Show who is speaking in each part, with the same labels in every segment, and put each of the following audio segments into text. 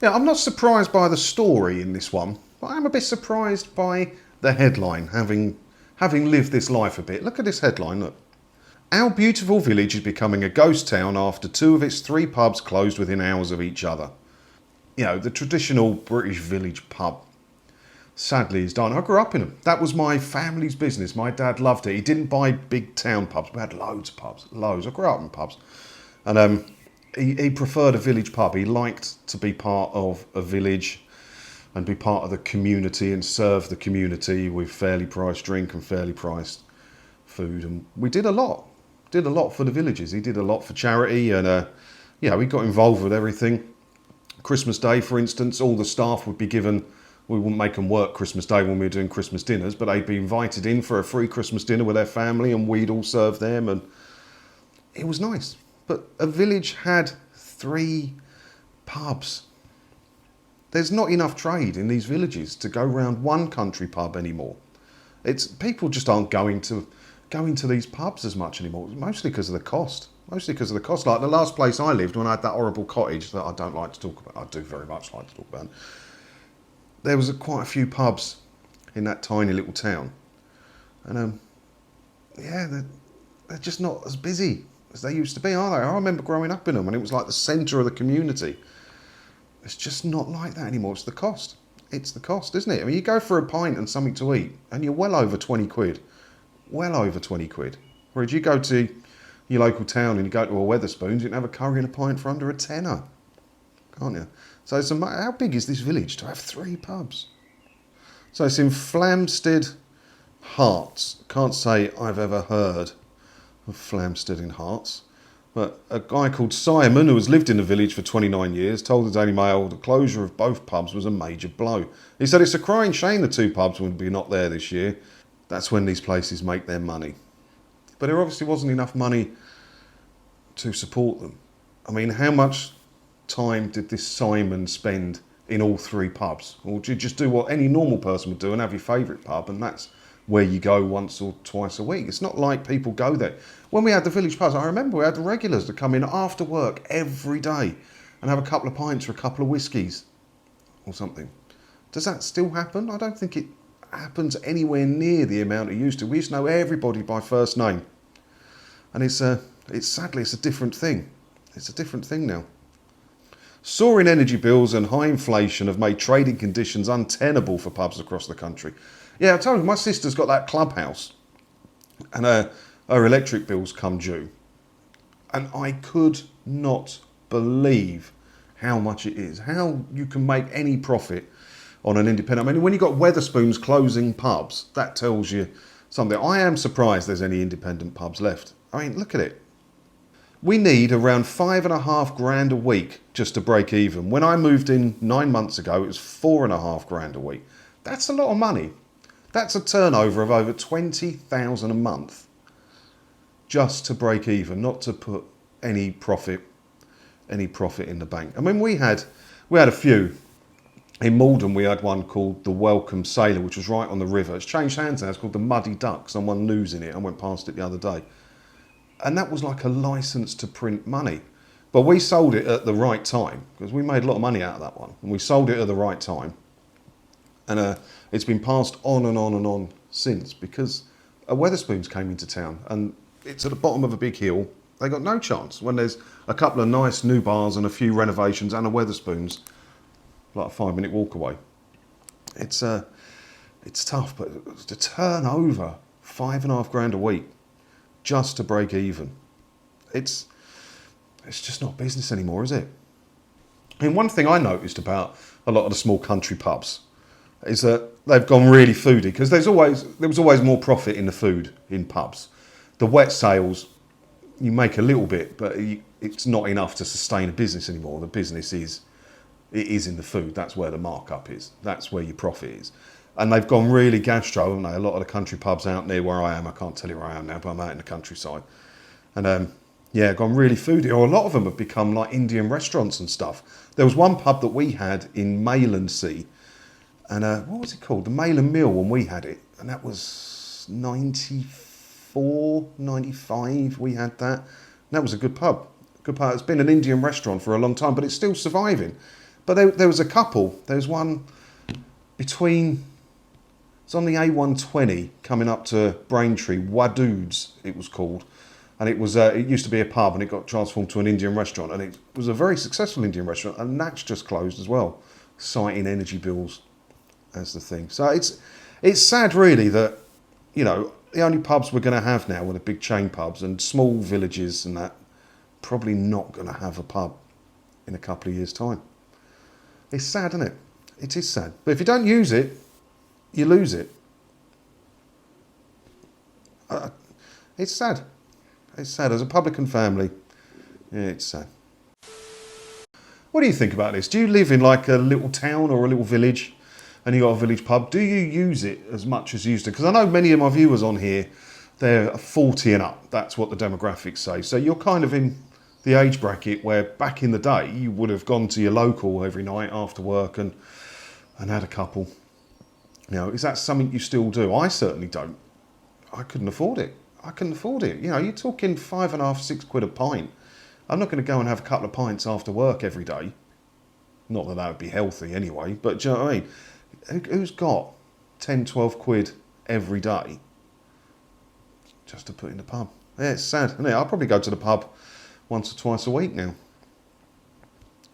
Speaker 1: Yeah, I'm not surprised by the story in this one, but I'm a bit surprised by the headline, having lived this life a bit. Look at this headline, look. Our beautiful village is becoming a ghost town after two of its three pubs closed within hours of each other. You know, the traditional British village pub sadly is done. I grew up in them. That was my family's business. My dad loved it. He didn't buy big town pubs. We had loads of pubs, loads. I grew up in pubs. And he preferred a village pub. He liked to be part of a village and be part of the community and serve the community with fairly priced drink and fairly priced food. And we did a lot. Did a lot for the villages. He did a lot for charity, and we got involved with everything. Christmas Day, for instance, all the staff would be given. We wouldn't make them work Christmas Day when we were doing Christmas dinners, but they'd be invited in for a free Christmas dinner with their family, and we'd all serve them, and it was nice. But a village had three pubs. There's not enough trade in these villages to go round one country pub anymore. It's people just aren't going to these pubs as much anymore, mostly because of the cost. Mostly because of the cost. Like the last place I lived, when I had that horrible cottage that I don't like to talk about, I do very much like to talk about, there was quite a few pubs in that tiny little town. And they're just not as busy as they used to be, are they? I remember growing up in them and it was like the centre of the community. It's just not like that anymore. It's the cost. It's the cost, isn't it? I mean, you go for a pint and something to eat and you're well over 20 quid. Well over 20 quid. Whereas you go to your local town and you go to a Wetherspoons, you can have a curry and a pint for under a tenner, can't you? So how big is this village to have three pubs? So it's in Flamstead, Herts. Can't say I've ever heard of Flamstead in Herts. But a guy called Simon, who has lived in the village for 29 years, told the Daily Mail the closure of both pubs was a major blow. He said it's a crying shame the two pubs would be not there this year. That's when these places make their money. But there obviously wasn't enough money to support them. I mean, how much time did this Simon spend in all three pubs? Or do you just do what any normal person would do and have your favourite pub, and that's where you go once or twice a week? It's not like people go there. When we had the village pubs, I remember we had the regulars that come in after work every day and have a couple of pints or a couple of whiskies or something. Does that still happen? I don't think it happens anywhere near the amount it used to. We used to know everybody by first name. And it's sadly a different thing. It's a different thing now. Soaring energy bills and high inflation have made trading conditions untenable for pubs across the country. Yeah, I told you, my sister's got that clubhouse and her electric bills come due. And I could not believe how much it is. How you can make any profit on an independent. I mean, when you've got Wetherspoons closing pubs, that tells you something. I am surprised there's any independent pubs left. I mean, look at it. We need around $5,500 a week just to break even. When I moved in 9 months ago, it was $4,500 a week. That's a lot of money. That's a turnover of over 20,000 a month just to break even, not to put any profit in the bank. I mean, we had a few. In Malden, we had one called the Welcome Sailor, which was right on the river. It's changed hands now. It's called the Muddy Duck. Someone losing it. I went past it the other day. And that was like a license to print money. But we sold it at the right time because we made a lot of money out of that one. And we sold it at the right time. And it's been passed on and on and on since because a Wetherspoons came into town and it's at the bottom of a big hill. They got no chance when there's a couple of nice new bars and a few renovations and a Wetherspoons, like a 5-minute walk away. It's tough, but to turn over $5,500 a week just to break even, it's just not business anymore, is it? And one thing I noticed about a lot of the small country pubs is that they've gone really foodie because there was always more profit in the food in pubs. The wet sales, you make a little bit, but it's not enough to sustain a business anymore. The business is in the food. That's where the markup is. That's where your profit is. And they've gone really gastro, haven't they? A lot of the country pubs out near where I am, I can't tell you where I am now, but I'm out in the countryside. And gone really foodie. Or a lot of them have become like Indian restaurants and stuff. There was one pub that we had in Maylandsea, and what was it called? The Mayland Mill when we had it. And that was 94, 95, we had that. And that was a good pub. Good pub. It's been an Indian restaurant for a long time, but it's still surviving. But there was a couple. There was one between, it's on the A120 coming up to Braintree, Wadoods it was called. And it was it used to be a pub and it got transformed to an Indian restaurant. And it was a very successful Indian restaurant. And that's just closed as well, citing energy bills as the thing. So it's sad really that, you know, the only pubs we're going to have now are the big chain pubs, and small villages and that probably not going to have a pub in a couple of years' time. It's sad, isn't it? It is sad. But if you don't use it, you lose it. It's sad. It's sad. As a publican family, yeah, it's sad. What do you think about this? Do you live in like a little town or a little village and you got a village pub? Do you use it as much as you used to? Because I know many of my viewers on here, they're 40 and up. That's what the demographics say. So you're kind of in the age bracket where back in the day you would have gone to your local every night after work and had a couple. You know, is that something you still do? I certainly don't. I couldn't afford it. I couldn't afford it. You know, you're talking £5.5, £6 a pint. I'm not going to go and have a couple of pints after work every day. Not that that would be healthy anyway, but do you know what I mean? Who's got 10, 12 quid every day just to put in the pub? Yeah, it's sad, isn't it? I'll probably go to the pub once or twice a week now.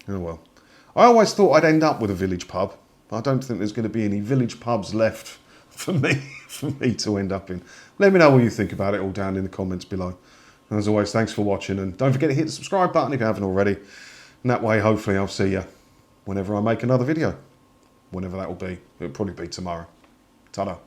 Speaker 1: Oh well. I always thought I'd end up with a village pub. I don't think there's going to be any village pubs left for me to end up in. Let me know what you think about it all down in the comments below. And as always, thanks for watching, and don't forget to hit the subscribe button if you haven't already. And that way, hopefully, I'll see you whenever I make another video. Whenever that will be. It'll probably be tomorrow. Ta-da.